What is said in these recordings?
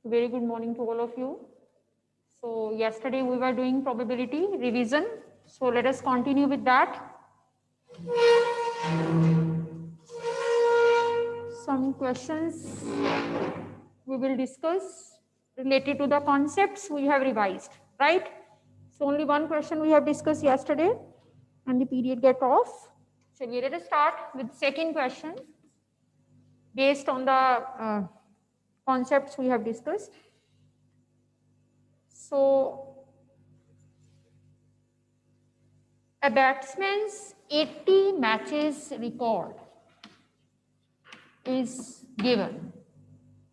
Very good morning to all of you. So yesterday we were doing probability revision. So let us continue with that. Some questions we will discuss related to the concepts we have revised, right? So only one question we have discussed yesterday and the period get off. So let us start with second question based on the concepts we have discussed. So a batsman's 80 matches record is given.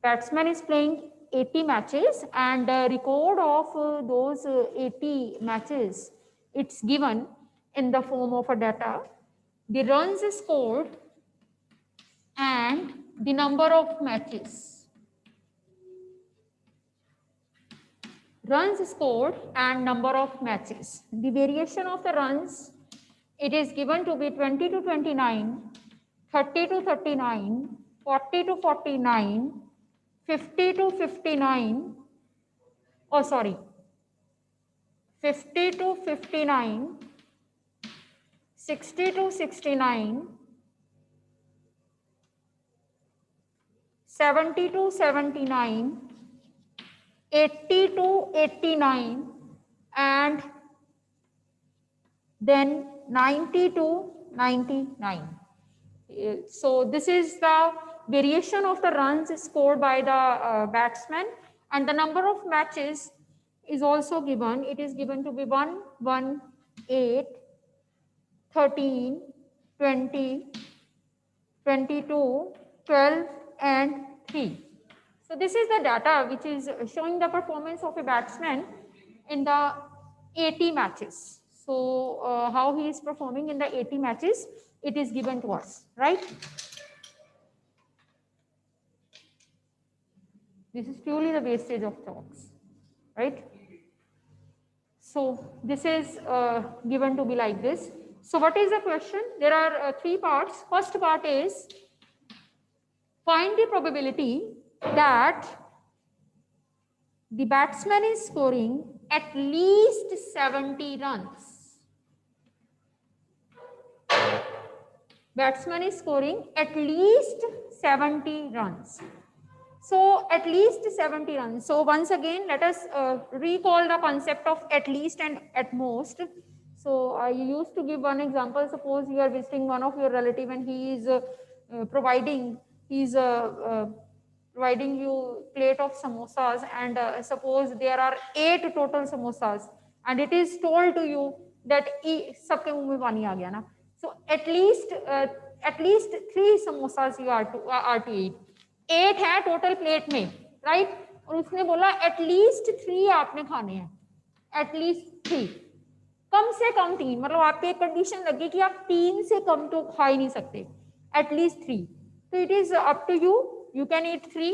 Batsman is playing 80 matches and the record of those 80 matches, it's given in the form of a data, the runs scored and the number of matches. Runs scored and number of matches. The variation of the runs, it is given to be 20 to 29, 30 to 39, 40 to 49, 50 to 59, 50 to 59, 60 to 69, 70 to 79, 80 to 89, and then 90 to 99. So this is the variation of the runs scored by the batsman, and the number of matches is also given. It is given to be 1, 1, 8, 13, 20, 22, 12, and 3. So this is the data which is showing the performance of a batsman in the 80 matches. So how he is performing in the 80 matches, it is given to us, right? This is purely the wastage of chalks, right? So this is given to be like this. So what is the question? There are three parts. First part is find the probability that the batsman is scoring at least 70 runs. Batsman is scoring at least 70 runs. So at least 70 runs. So once again, let us recall the concept of at least and at most. So I used to give one example. Suppose you are visiting one of your relative and he is providing you plate of samosas, and suppose there are 8 total samosas, and it is told to you that sabke muh mein pani aa gaya na. So at least 3 samosas you are to eat. 8 है total plate में, right? और उसने बोला at least 3 आपने खाने हैं, at least 3, कम से कम 3, मतलब आपकी एक कंडीशन लगी कि आप 3 से कम तो खा ही नहीं सकते, एटलीस्ट 3. तो it is up to you, you can eat 3,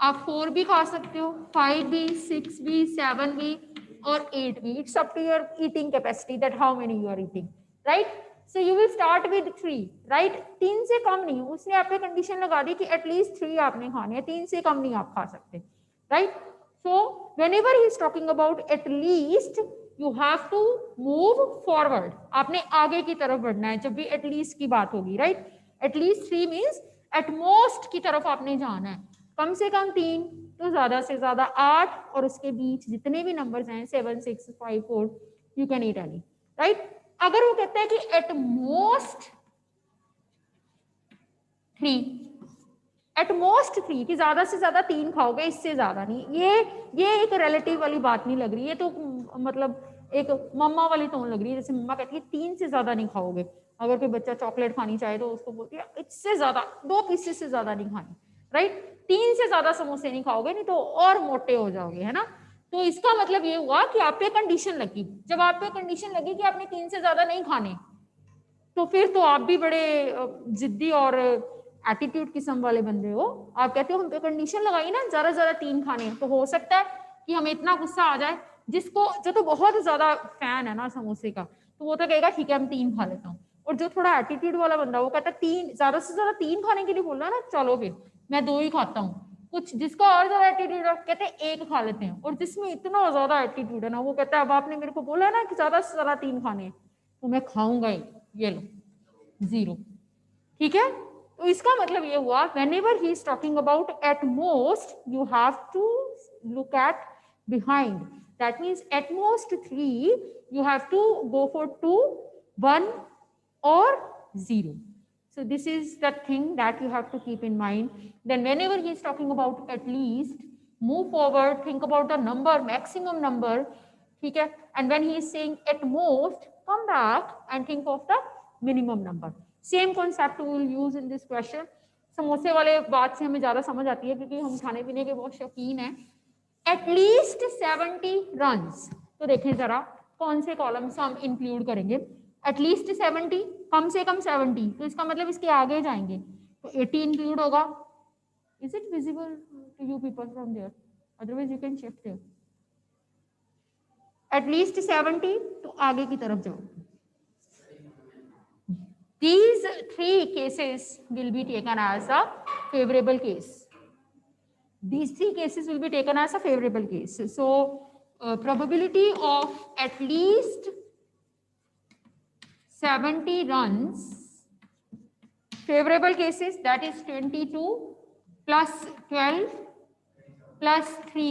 आप 4 भी खा सकते हो, 5 भी, 6 भी, 7 भी और 8 भी. It's up to your eating capacity that how many you are eating, right? So you will start with 3, right? 3 से कम नहीं. उसने आप पे कंडीशन लगा दी कि एटलीस्ट 3 आपने खाने हैं, 3 से कम नहीं आप खा सकते, right? So whenever he is talking about at least, you have to move forward. आपने आगे की तरफ बढ़ना है जब भी at least की बात होगी, right? At least 3 means at most की तरफ आपने जाना है. कम से कम 3 तो ज्यादा से ज्यादा 8, और उसके बीच जितने भी नंबर्स हैं 7, 6, 5, 4, you can eat any, right? अगर वो कहते हैं कि एट मोस्ट 3 कि ज्यादा से ज्यादा 3 खाओगे, इससे ज्यादा नहीं, ये एक रिलेटिव वाली बात नहीं लग रही, ये तो मतलब एक मम्मा वाली टोन लग रही है. जैसे मम्मा कहती है 3 से ज्यादा नहीं खाओगे. अगर कोई बच्चा चॉकलेट खानी चाहे तो उसको बोलती है इससे ज्यादा 2 पीसेस से ज्यादा नहीं खानी, राइट? 3 से ज्यादा समोसे नहीं खाओगे, नहीं तो और मोटे हो जाओगे, है ना? तो इसका मतलब ये हुआ कि आप पे कंडीशन लगी. जब आप पे कंडीशन लगी कि आपने 3 से ज्यादा नहीं खाने, तो फिर तो आप भी बड़े जिद्दी और एटीट्यूड किस्म वाले बंदे हो. आप कहते हो हम पे कंडीशन लगाई ना ज्यादा से ज्यादा 3 खाने, तो हो सकता है कि हमें इतना गुस्सा आ जाए, जो तो बहुत ज्यादा फैन है ना समोसे का, तो वो तो कहेगा ठीक है हम 3 खा लेता हूँ. और जो थोड़ा एटीट्यूड वाला बंदा वो कहता है 3 ज्यादा से ज्यादा 3 खाने के लिए बोल रहा है ना, चलो फिर मैं 2 ही खाता हूँ, कुछ जिसका और ज्यादा एटीट्यूड है कहते हैं एक खा लेते हैं, और जिसमें इतना ज्यादा एटीट्यूड है ना वो कहता है अब आपने मेरे को बोला ना कि ज्यादा से ज्यादा 3 खाने तो मैं खाऊंगा ही, ये लो 0। ठीक है, तो इसका मतलब ये हुआ whenever he is talking about at most you have to look at behind, that means at most 3 you have to go for 2, 1 or 0. So this is the thing that you have to keep in mind. Then whenever he is talking about at least, move forward, think about the number, maximum number. ठीक है, and when he is saying at most, come back and think of the minimum number. Same concept will use in this question. समोसे वाले बात से हमें ज्यादा समझ आती है क्योंकि हम खाने पीने के बहुत शौकीन हैं। एटलीस्ट 70 रन्स, तो देखें जरा कौन से कॉलम्स हम इंक्लूड करेंगे। एटलीस्ट 70, कम से कम 70, तो इसका मतलब इसके आगे जाएंगे तो 80 इंक्लूड होगा। Is it visible to you people from there? Otherwise you can shift there. At least 70, तो आगे की तरफ जाओ। These 3 cases will be taken as a favorable case. These 3 cases will be taken as a favorable case. So, probability of at least 70 runs, favorable cases, that is 22 plus 12 plus 3,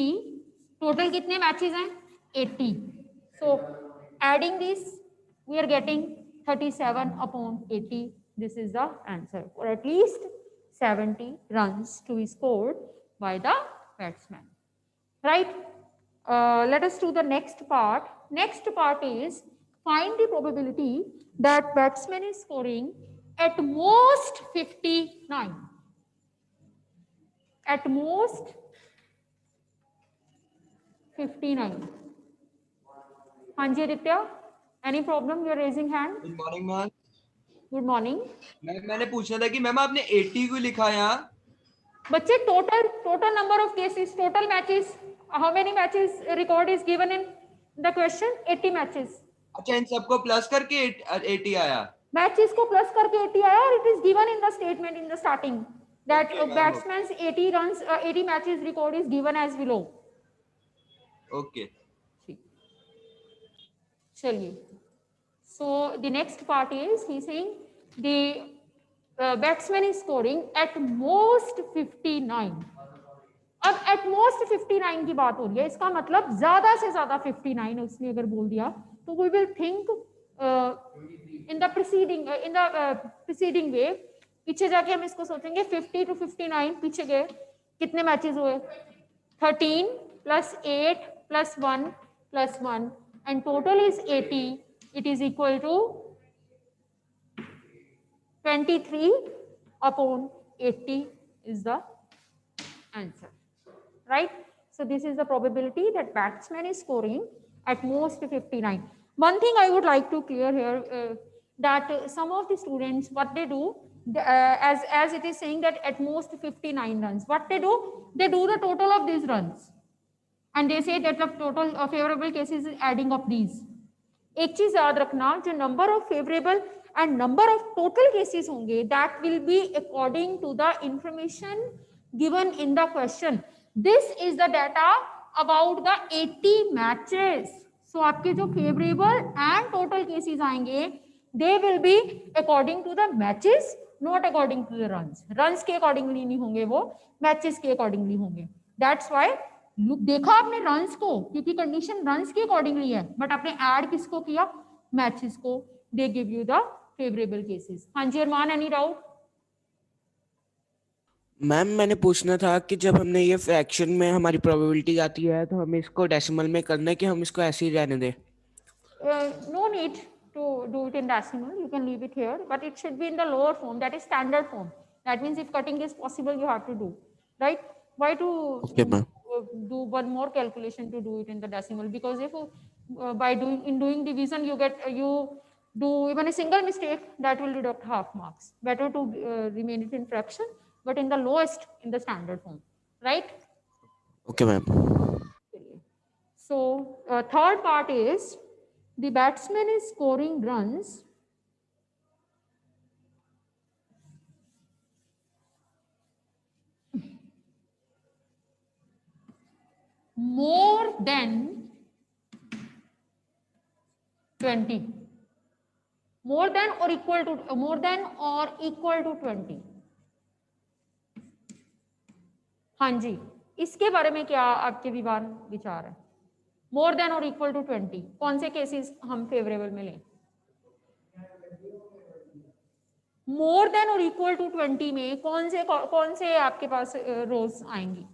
total कितने matches हैं? 80. So, adding this, we are getting 37 upon 80. This is the answer, or at least 70 runs to be scored by the batsman. Right? Let us do the next part. Next part is find the probability that batsman is scoring at most 59. At most 59. हाँ जी Aditya, any problem? You are raising hand. Good morning ma'am. Good morning ma'am, मैंने पूछना था कि ma'am आपने 80 क्यों लिखा है यहाँ? बच्चे, total number of cases, total matches, how many matches record is given in the question? 80 matches. अच्छा, इन सबको प्लस करके 80 आया? मैचेस को प्लस करके 80 आया, और it is given in the statement in the starting that batsmen's 80 runs 80 matches record is given as below. Okay, चलिए, so the next part is he saying the batsman is scoring at most 59. अब at most 59 की बात हो रही है, इसका मतलब ज्यादा से ज्यादा 59 उसने अगर बोल दिया तो we will think in the preceding way। पीछे जाके हम इसको सोचेंगे 50 to 59 पीछे गए, कितने मैचेस हुए? 13 plus 8 plus 1 plus 1 and total is 80. It is equal to 23 upon 80 is the answer, right? So this is the probability that batsman is scoring at most 59. One thing I would like to clear here, that some of the students, what they do, as it is saying that at most 59 runs, what they do the total of these runs and they say that the total favorable cases is adding up these। एक चीज याद रखना, जो number of favourable and number of total cases होंगे that will be according to the information given in the question. This is the data about the 80 matches. So आपके जो favourable and total cases आएंगे they will be according to the matches, not according to the runs. Runs के accordingly नहीं होंगे, वो matches के accordingly होंगे। That's why देखा आपने रन्स को, क्योंकि कंडीशन रन्स के अकॉर्डिंगली है, बट आपने ऐड किसको किया? मैचेस को। They give you the favourable cases. हाँ जी अरमान, एनी डाउट? मैम मैंने पूछना था कि जब हमने ये फ्रैक्शन में हमारी प्रोबेबिलिटी आती है तो हमें इसको डेसिमल में करना है कि हम इसको ऐसे ही रहने दें? No need to do it in decimal, you can leave it here, but it should be in the lower form, that is standard form. That means if cutting is possible you have to do, right? Why to do one more calculation to do it in the decimal? Because if by doing division you do even a single mistake, that will deduct half marks. Better to remain it in fraction, but in the lowest in the standard form, right? Okay ma'am. So third part is the batsman is scoring runs more than 20, more than or equal to 20। हाँ जी, इसके बारे में क्या आपके विचार है? More than और equal to 20 कौन से केसेस हम फेवरेबल में लें? मोर देन और इक्वल टू 20 में कौन से आपके पास रोज आएंगी?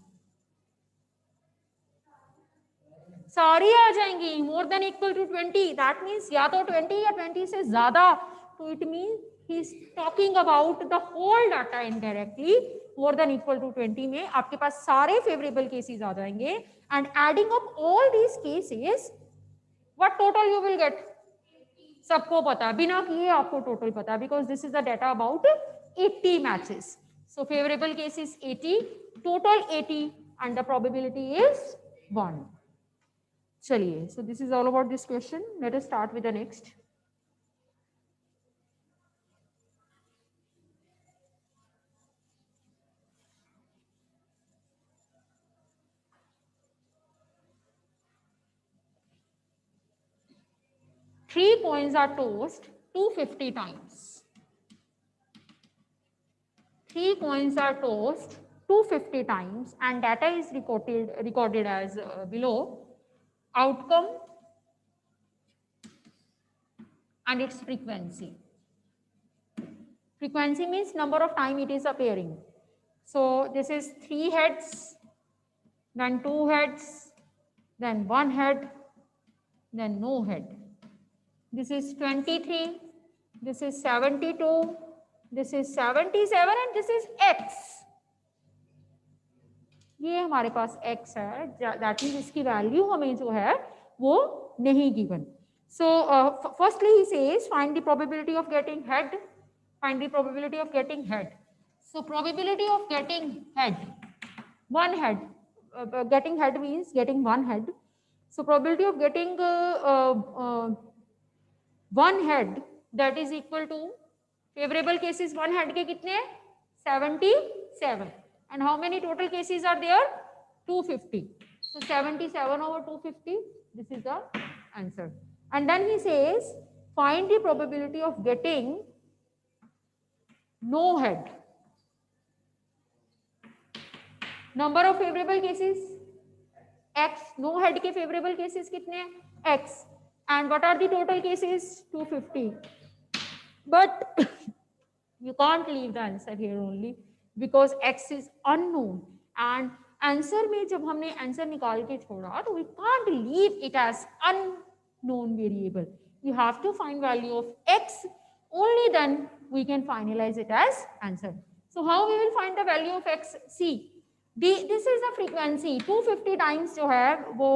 सारी आ जाएंगी। More than equal to 20 that means या तो 20 या 20 से ज्यादा, तो it mean he is talking about the whole data indirectly. More than equal to 20 में आपके पास सारे फेवरेबल केसेस आ जाएंगे and adding up all these cases what total you will get? सबको पता, बिना किए आपको टोटल पता, because this is the data about 80 matches. So favourable cases 80, total 80 and the probability is 1। चलिए, so this is all about this question. Let us start with the next. Three coins are tossed 250 times. 3 coins are tossed 250 times and data is recorded as below. Outcome and its frequency. Frequency means number of time it is appearing. So this is 3 heads, then 2 heads, then 1 head, then no head. This is 23, this is 72, this is 77 and this is x. ये हमारे पास x है, that means इसकी value हमें जो है वो नहीं given. So firstly he says find the probability of getting head, find the probability of getting head. So probability of getting head, one head, getting head means getting one head. So probability of getting one head that is equal to, favourable cases one head के कितने? 77। and how many total cases are there? 250. So 77 over 250, this is the answer. And then he says find the probability of getting no head. Number of favorable cases x, no head के favorable cases कितने? x, and what are the total cases? 250. But you can't leave the answer here only because x is unknown, and answer में जब हमने answer निकाल के छोड़ा तो we can't leave it as unknown variable. You have to find value of x, only then we can finalize it as answer. So how we will find the value of x? See, this is the frequency 250 times जो है वो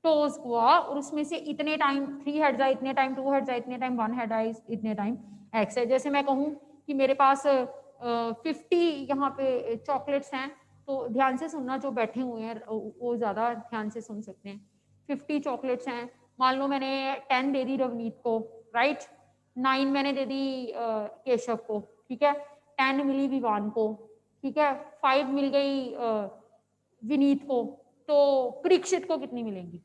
toes हुआ, और उसमें से इतने time 3 heads आए, इतने टाइम 2 हेड्स आए, इतने टाइम 1 हेड आए, इतने टाइम x है। जैसे मैं कहूँ कि मेरे पास 50 यहाँ पे चॉकलेट्स हैं, तो ध्यान से सुनना, जो बैठे हुए हैं वो ज़्यादा ध्यान से सुन सकते हैं। 50 चॉकलेट्स हैं, मान लो मैंने 10 दे दी रवनीत को, राइट, 9 मैंने दे दी केशव को, ठीक है, 10 मिली विवान को, ठीक है, 5 मिल गई विनीत को, तो परीक्षित को कितनी मिलेंगी?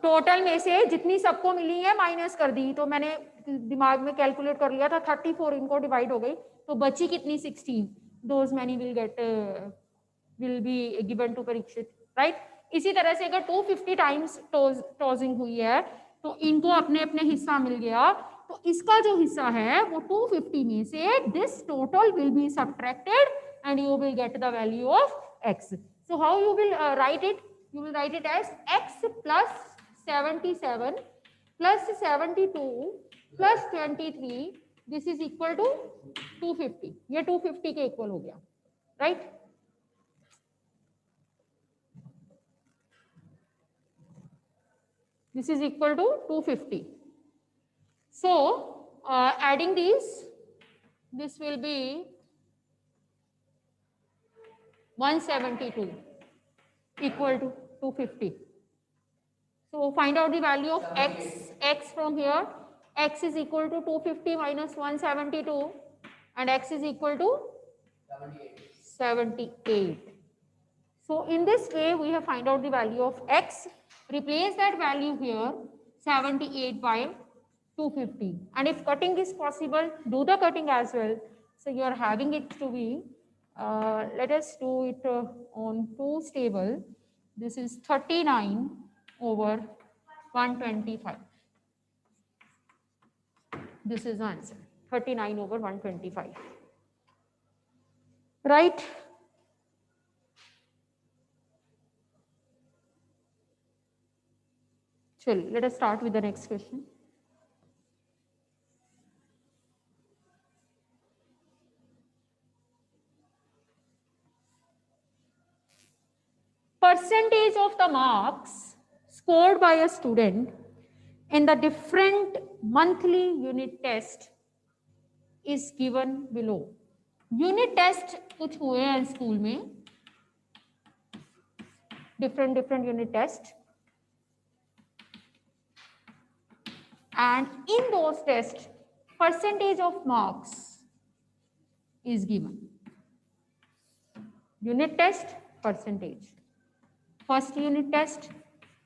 टोटल में से जितनी सबको मिली है माइनस कर दी, तो मैंने दिमाग में कैलकुलेट कर लिया था, 34 इनको डिवाइड हो गई, तो बची कितनी? 16। Those many will be given to Parikshit, right. इसी तरह से अगर 250 टाइम्स टॉजिंग हुई है तो इनको अपने अपने हिस्सा मिल गया, तो इसका जो हिस्सा है वो 250 में से this total will be subtracted and you will get the value of x. So how you will write it? You will write it as x plus 77 plus 72 plus 23, this is equal to 250. ये 250 के equal हो गया, right. This is equal to 250. So adding these, this will be 172 equal to 250. So find out the value of x from here. X is equal to 250 minus 172 and x is equal to 78. So in this way, we have find out the value of x. Replace that value here, 78 by 250. And if cutting is possible, do the cutting as well. So you are having it to be, let us do it on 2's table. This is 39 over 125. This is the answer, 39 over 125. Right? Chalo, let us start with the next question. Percentage of the marks scored by a student in the different monthly unit test is given below. Unit test कुछ हुए हैं school में, different unit test, and in those tests percentage of marks is given. Unit test percentage, first unit test,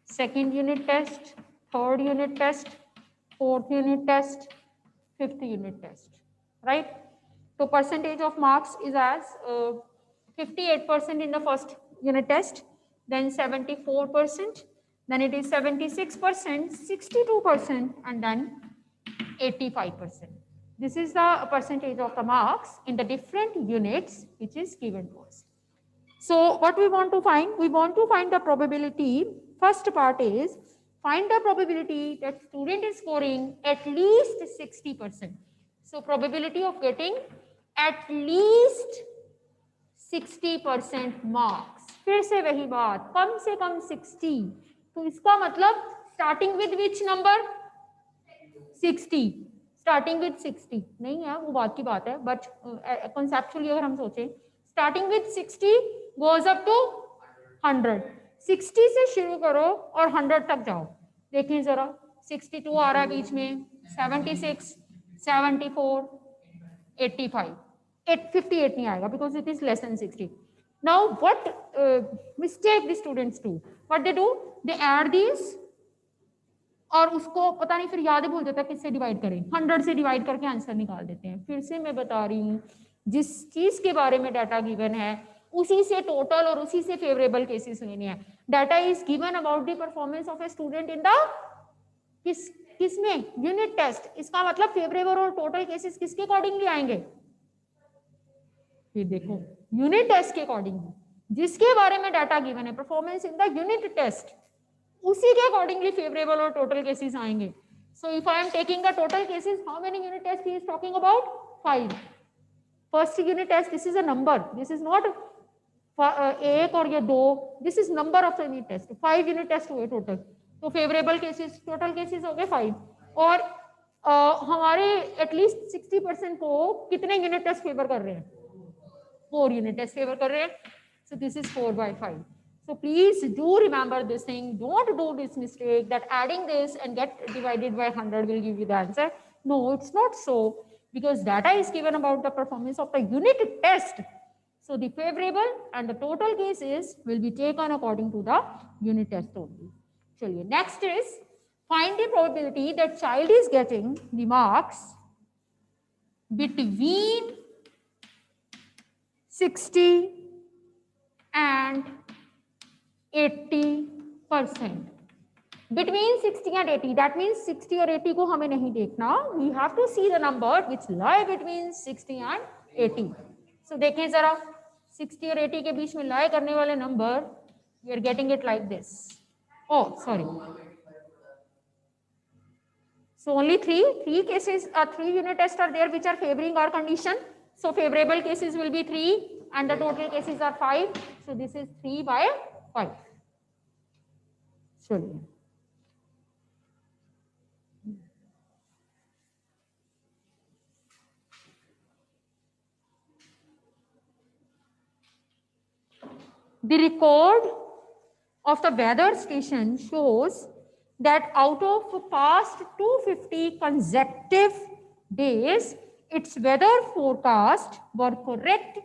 second unit test, third unit test, fourth unit test, fifth unit test, right? So percentage of marks is as 58% in the first unit test, then 74%, then it is 76%, 62%, and then 85%. This is the percentage of the marks in the different units which is given to us. So what we want to find? We want to find the probability. First part is find the probability that student is scoring at least 60%. So probability of getting at least 60% marks. फिर से वही बात, कम से कम 60. तो इसका मतलब starting with which number? 60. Starting with 60 नहीं है, वो बात की बात है. But conceptually अगर हम सोचें, starting with 60 goes up to 100. 60 से शुरू करो और 100 तक जाओ. देखें जरा, 62 आ रहा है बीच में, 76, 74, 85. 58 नहीं आएगा because it is less than 60. Now what mistake the students do? What they do? They add these और उसको पता नहीं फिर याद भूल जाता है किससे डिवाइड करें. 100 से डिवाइड करके आंसर निकाल देते हैं. फिर से मैं बता रही हूँ, जिस चीज के बारे में डाटा गिवन है उसी से टोटल और उसी से फेवरेबल केसेस लेने हैं. Data is given about the performance of a student in the किसमें? Unit test. इसका मतलब फेवरेबल और टोटल केसेस किसके अकॉर्डिंगली आएंगे? फिर देखो, यूनिट टेस्ट के अकॉर्डिंगली जिसके बारे में डाटा गिवन है performance in the unit test, उसी के अकॉर्डिंगली फेवरेबल और टोटल केसेस आएंगे. So if I am taking the total cases, how many unit test he is talking about? 5. First unit test, this is a number, this is not एक और ये 2, this is number of unit test. 5 unit test हुए टोटल. तो favourable cases, total cases हो गए 5. और हमारे एटलीस्ट 60% को कितने यूनिट टेस्ट फेवर कर रहे हैं? 4 यूनिट टेस्ट फेवर कर रहे हैं. So this is 4/5. So please do remember this thing. Don't do this mistake that adding this and get divided by 100 will give you the answer. No, it's not so, because data is given about the performance of the unit test. So the favorable and the total cases will be taken according to the unit test only. Chaliye, next is find the probability that child is getting the marks between 60 and 80%. Between 60 and 80, that means 60 और 80 को हमें नहीं देखना. We have to see the number which lie between 60 and 80. So देखें जरा, 60 और 80 के बीच में lie करने वाले number, we are getting it like this. Oh, sorry. So only three cases, 3 unit tests are there which are favoring our condition. So favorable cases will be 3 and the total cases are 5. So this is 3/5. चलिए, the record of the weather station shows that out of past 250 consecutive days, its weather forecast were correct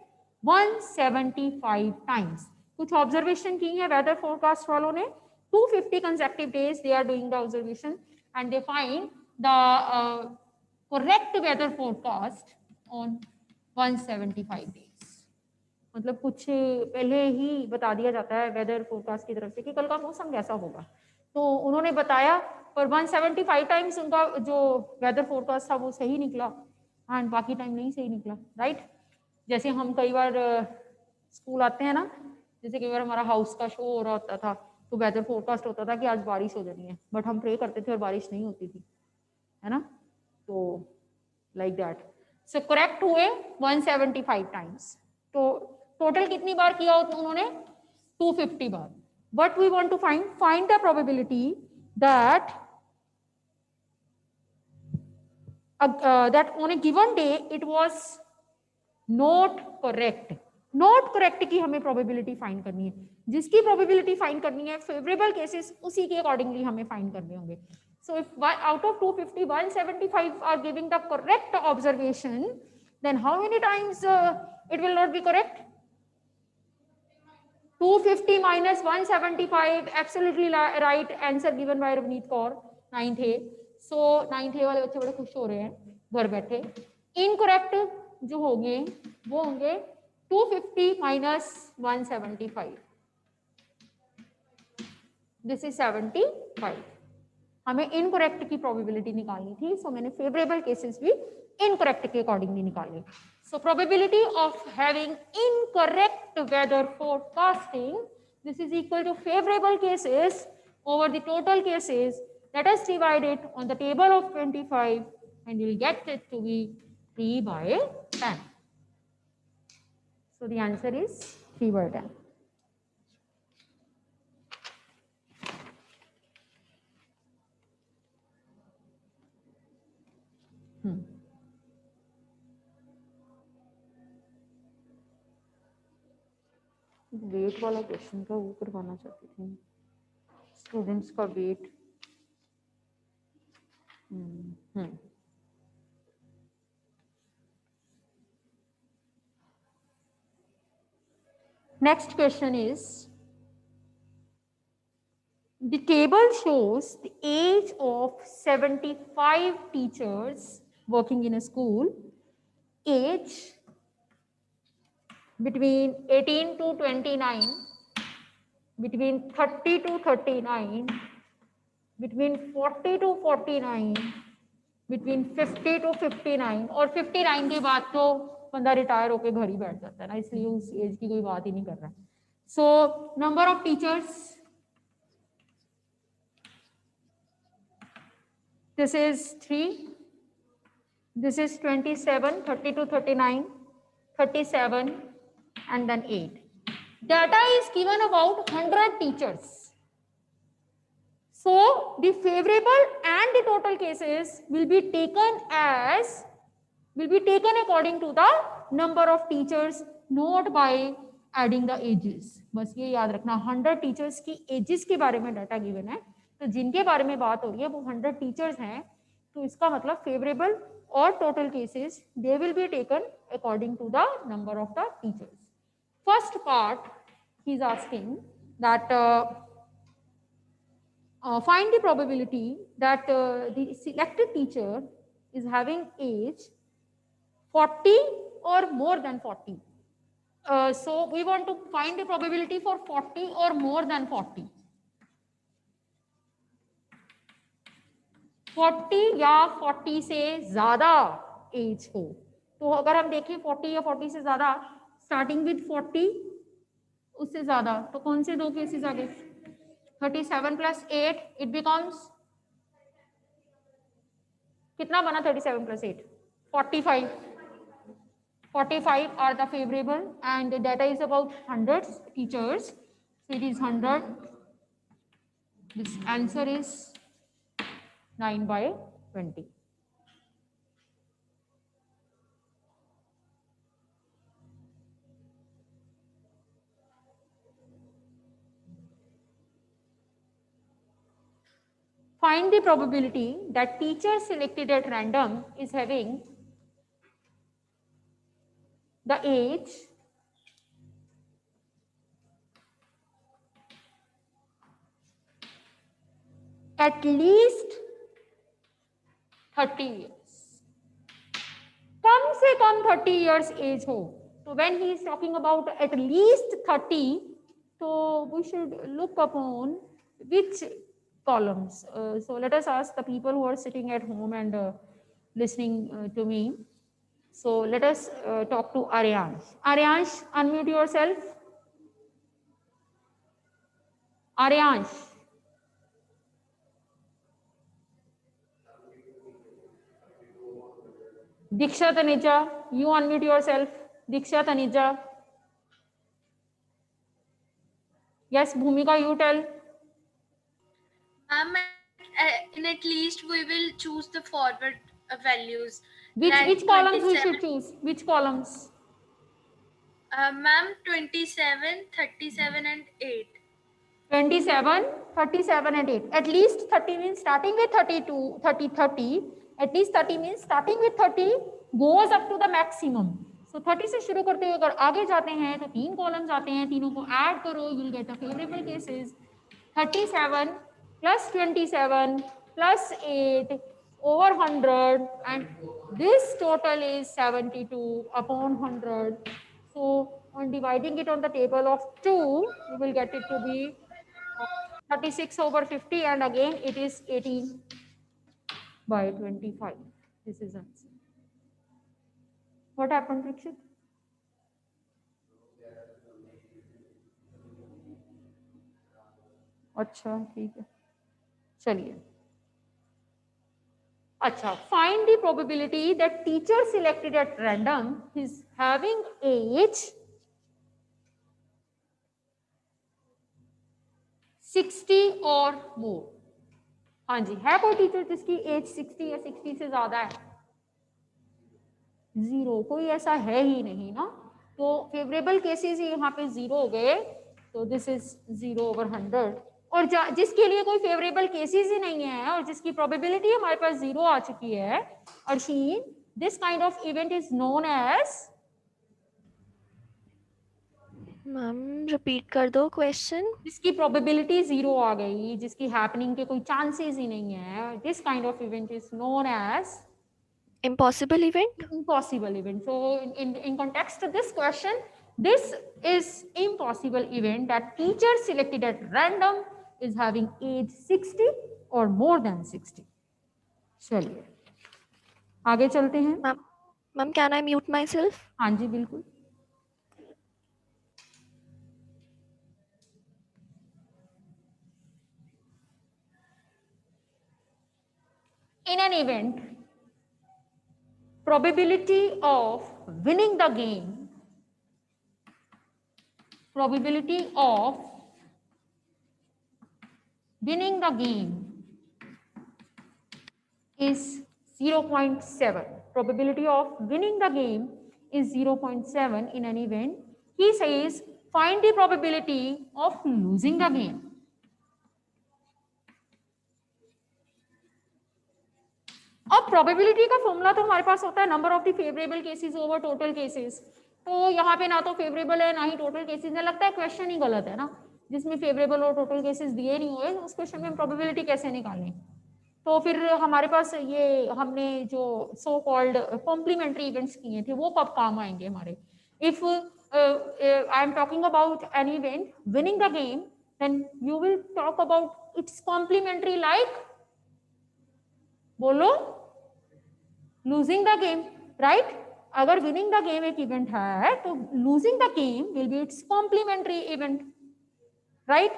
175 times. कुछ observation की है weather forecast वालों ने, 250 consecutive days they are doing the observation and they find the correct weather forecast on 175 days. मतलब कुछ पहले ही बता दिया जाता है वेदर फोरकास्ट की तरफ से कि कल का मौसम कैसा होगा, तो उन्होंने बताया, पर 175 टाइम्स उनका जो वेदर फोरकास्ट था वो सही निकला एंड बाकी टाइम नहीं सही निकला, राइट। जैसे हम कई बार स्कूल आते हैं ना, जैसे कई बार हमारा हाउस का शो हो रहा होता था तो वेदर फोरकास्ट होता था कि आज बारिश हो जानी है, बट हम प्रे करते थे और बारिश नहीं होती थी, है ना। तो लाइक दैट, सो करेक्ट हुए 175 टाइम्स। तो टोटल कितनी बार किया उन्होंने, 250 बार। What we want to find the probability that that on a given day it was not correct। Not correct की हमें प्रोबेबिलिटी फाइंड करनी है, जिसकी प्रोबेबिलिटी फाइंड करनी है फेवरेबल केसेस उसी के अकॉर्डिंगली हमें फाइंड करने होंगे। So if out of 250 175 are giving the correct observation, then how many times it will not be correct. 250 minus 175, absolutely right answer given by Ravneet Kaur, 9th A। So 9th A वाले बच्चे बड़े खुश हो रहे हैं घर बैठे। Incorrect जो होंगे वो होंगे 250 minus 175, दिस इज 75। हमें इनकरेक्ट की प्रोबेबिलिटी निकालनी थी, सो मैंने फेवरेबल केसेस भी इनकरेक्ट के अकॉर्डिंगली निकाले। So probability of having incorrect weather forecasting, this is equal to favorable cases over the total cases. Let us divide it on the table of 25 and you will get it to be 3/10. So the answer is 3/10. Wait वाला question का वो करवाना चाहती थी, students का wait. Next question is, the table shows the age of 75 teachers working in a school, age between 18 to 29, between 30 to 39, between 40 to 49, between 50 to 59, और 59 के बाद तो बंदा रिटायर होके घर ही बैठ जाता है ना, इसलिए उस एज की कोई बात ही नहीं कर रहा। So number of teachers, this is 3, this is 27, 30 to 39, 37 and then 8. Data is given about 100 teachers. So the favorable and the total cases will be taken according to the number of teachers, not by adding the ages. बस ये याद रखना, 100 teachers की ages के बारे में data given है, तो जिनके बारे में बात हो रही है वो 100 टीचर्स हैं, तो इसका मतलब फेवरेबल और total cases they will be taken according to the number of the teachers. First part he is asking that find the probability that the selected teacher is having age 40 or more than 40. So we want to find the probability for 40 or more than 40. 40 या 40 से ज्यादा as हो, तो अगर हम देखें 40 या 40 से ज्यादा, स्टार्टिंग विद 40 उससे ज्यादा, तो कौन से दो केसेस आ गए, 37 plus 8 it becomes कितना बना, 37 plus 8 45. 45 are the favorable and the data is about 100 teachers, so it is 100. This answer is 9/20. Find the probability that teacher selected at random is having the age at least 30 years. कम से कम 30 years as हो. So when he is talking about at least 30, so we should look upon which columns. So let us ask the people who are sitting at home and listening to me. So let us talk to Aryansh. Aryansh, unmute yourself. Aryansh. Diksha Taneja, you unmute yourself. Diksha Taneja. Yes, Bhumika, you tell. In at least we will choose the forward values. Which columns we should choose? Which columns? Ma'am, 27, 37 and 8. 27, 37 and 8. At least 30 means starting with 32, 30, 30. At least 30 means starting with 30 goes up to the maximum. So 30 से शुरू करते हुए अगर आगे जाते हैं तो 3 columns आते हैं, तीनों को ऐड करो, you'll get the favorable cases. 37 plus 27 plus 8 over 100, and this total is 72 upon 100. So on dividing it on the table of 2, you will get it to be 36 over 50, and again it is 18 by 25. This is answer. What happened, Rikshit? अच्छा ठीक है, चलिए. अच्छा, find the probability that teacher selected at random is having age 60 or more. हाँ जी, है कोई teacher जिसकी as 60 या 60 से ज्यादा है? जीरो, कोई ऐसा है ही नहीं ना. तो फेवरेबल केसेस यहाँ पे जीरो हो गए, तो दिस इज 0 over 100. और जिसके लिए कोई फेवरेबल केसेस ही नहीं है और जिसकी प्रोबेबिलिटी हमारे पास जीरो आ चुकी है, Arsheen, this kind of event is known as. Ma'am repeat कर दो क्वेश्चन. जिसकी प्रोबेबिलिटी जीरो आ गई, जिसकी हैपनिंग के कोई चांसेस ही नहीं है, this kind of event is known as Impossible event. Impossible event. So in context to this question, this is impossible event that teacher selected at random is having age 60 or more than 60. चलिए आगे चलते हैं. Ma'am can I mute my self? हाँ जी बिल्कुल. In an event, probability of winning the game, probability of winning the game is 0.7. Probability of winning the game is 0.7 in an event. He says find the probability of losing the game. अब probability का formula तो हमारे पास होता है number of the favourable cases over total cases. तो यहाँ पे ना तो फेवरेबल है ना ही टोटल केसेस है. लगता है क्वेश्चन ही गलत है ना, जिसमें फेवरेबल और टोटल केसेस दिए नहीं हुए, उस क्वेश्चन में प्रोबेबिलिटी कैसे निकालें. तो फिर हमारे पास ये हमने जो सो कॉल्ड कॉम्प्लीमेंट्री इवेंट्स किए थे वो कब काम आएंगे हमारे. If I am talking about an event winning the game, then you will talk about its complementary like, बोलो, लूजिंग द गेम, राइट. अगर विनिंग द गेम एक इवेंट है तो losing the game will be its complementary event, right.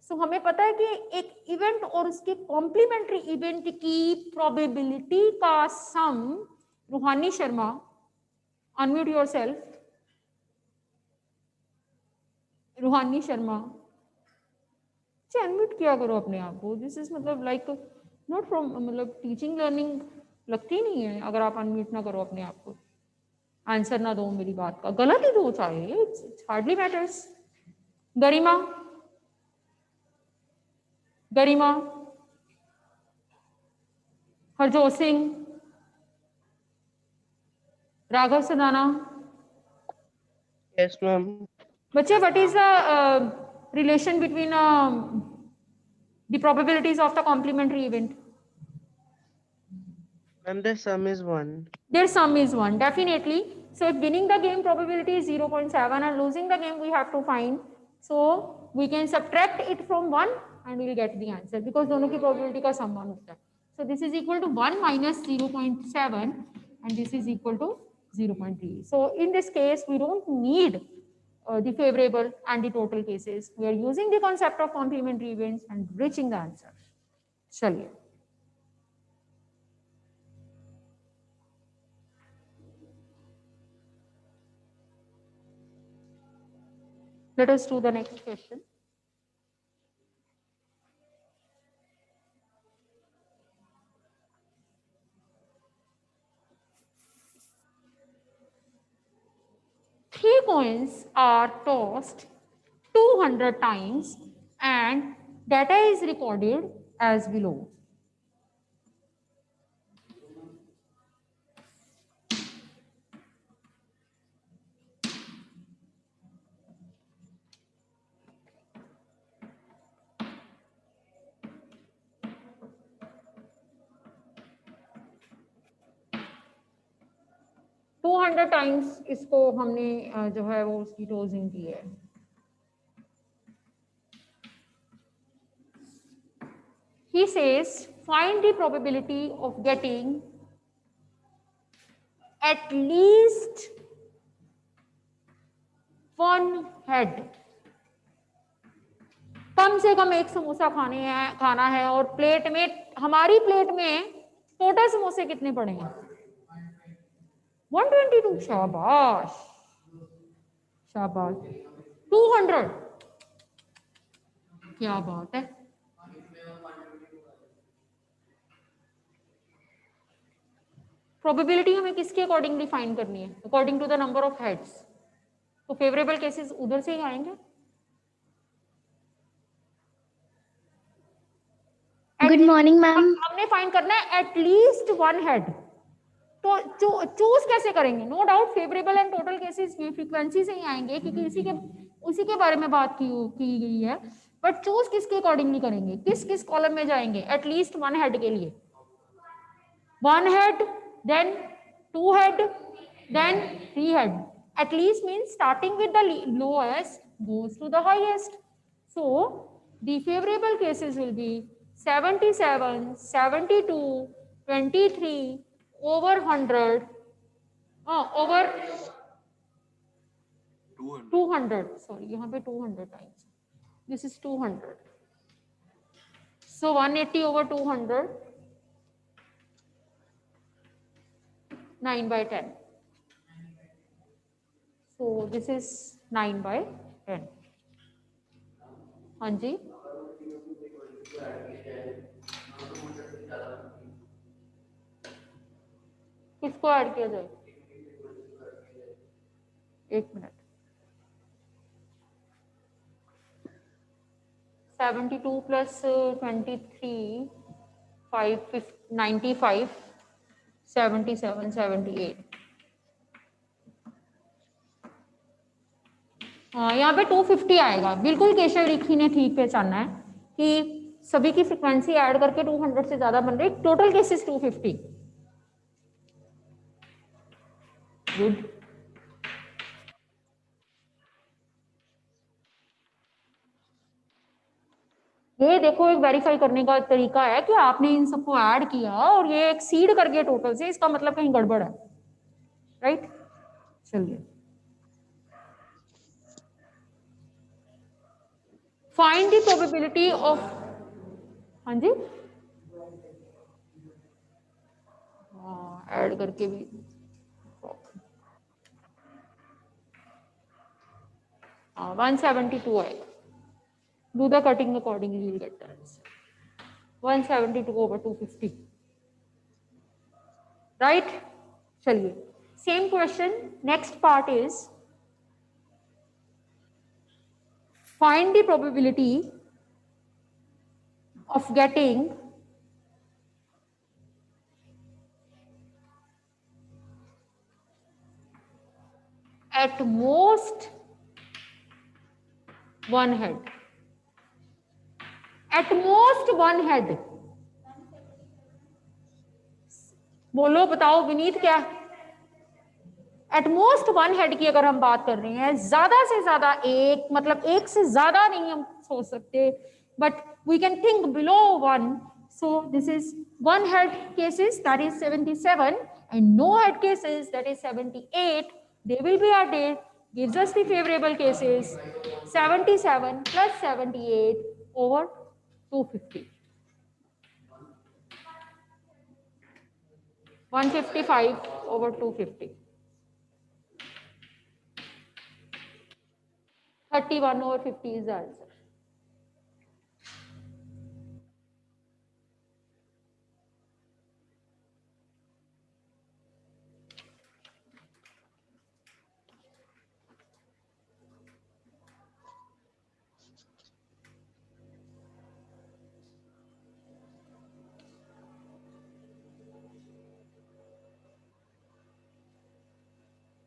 So हमें पता है कि एक इवेंट और उसके कॉम्प्लीमेंट्री इवेंट की प्रोबेबिलिटी का सम. रूहानी शर्मा, अनम्यूट योरसेल्फ. रूहानी शर्मा, अनम्यूट किया करो अपने आप को. दिस इज मतलब लाइक नॉट फ्रॉम मतलब टीचिंग लर्निंग लगती नहीं है अगर आप अनम्यूट ना करो अपने आप को. आंसर ना दो मेरी बात का, गलत ही दो चाहे, it's hardly matters. Garima, Garima, Harjot Singh, Raghav Sadana. Yes ma'am. बच्चे, what is the relation between The probabilities of the complementary event. And the sum is 1. Their sum is 1, definitely. So if winning the game probability is 0.7 and losing the game we have to find. So we can subtract it from 1 and we will get the answer because दोनों की probability का sum 1 होता है. So this is equal to 1 minus 0.7 and this is equal to 0.3. So in this case we don't need the favorable and the total cases. We are using the concept of complementary events and reaching the answer. चलिए. Let us do the next question. Three coins are tossed 200 times and data is recorded as below. To 200 times इसको हमने जो है वो उसकी टोजिंग की है. He says find the probability of getting at least one head. कम से कम एक समोसा खाना है और प्लेट में हमारी प्लेट में टोटल समोसे कितने पड़े हैं? 122. शाबाश शाबाश. 200. क्या बात है. प्रोबेबिलिटी हमें किसके अकॉर्डिंगली फाइंड करनी है? According to the number of heads. तो फेवरेबल केसेस उधर से ही आएंगे. Good morning ma'am. हमने फाइंड करना है एटलीस्ट वन हेड. तो चूज कैसे करेंगे? No doubt favourable and total cases में फ्रीक्वेंसी से ही आएंगे क्योंकि उसी के बारे में बात की गई है. बट चूज किसके अकॉर्डिंगली करेंगे? किस कॉलम में जाएंगे? एटलीस्ट वन हेड के लिए one head, then two head, then three head. At least means starting with the lowest goes to the highest. So the favorable cases will be 77, 72, 23, over 100, over 200. Sorry, यहाँ पे 200 times. This is 200. So 180 over 200, 9 by 10. So this is 9 by 10. हाँ जी. किसको add किया जाए? एक minute. 72 plus 23, 95, 77, 78. यहाँ पे 250 आएगा. बिल्कुल केशव रिखी ने ठीक पहचाना है कि सभी की फ्रीक्वेंसी ऐड करके 200 से ज्यादा बन रही. Total cases 250. गुड. ये देखो एक वेरीफाई करने का तरीका है कि आपने इन सबको ऐड किया और ये एक्सीड कर गया टोटल से, इसका मतलब कहीं गड़बड़ है. राइट. चलिए. Find the probability of. हाँ जी. ऐड करके भी 172 आएगा. Do the cutting accordingly, you will get the answer. 172 over 250. Right? चलिए. Same question. Next part is find the probability of getting at most one head. At most one head. बोलो बताओ विनीत क्या? At most one head की अगर हम बात कर रहे हैं, ज्यादा से ज्यादा एक, मतलब एक से ज्यादा नहीं हम सोच सकते, but we can think below one. So this is one head cases, that is 77, and no head cases, that is 78. They will be added, gives us the favorable cases, 77 plus 78 over 250. 155 over 250. 31 over 50 is the answer.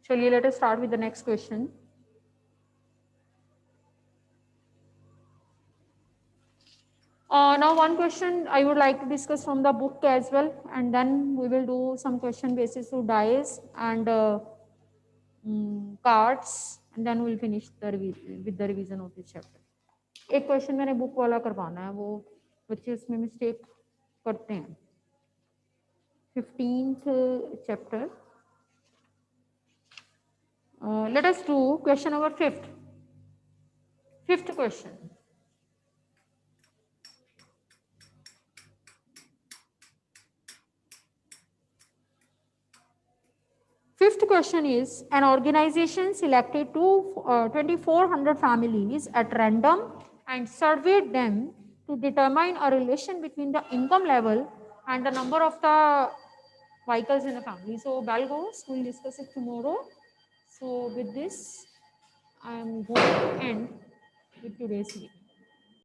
चलिए, let us start with the next question. Now one question I would like to discuss from the book as well, and then we will do some question basis to dice and cards, and then we will finish with the revision of this chapter. एक question मैंने book वाला करवाना है, वो बच्चे उसमें mistake करते हैं. 15th chapter. Let us do question number 5th. 5th question. Fifth question is, an organization selected 2,400 families at random and surveyed them to determine a relation between the income level and the number of the vehicles in the family. So bell goes, we'll discuss it tomorrow. So with this, I am going to end with today's meeting.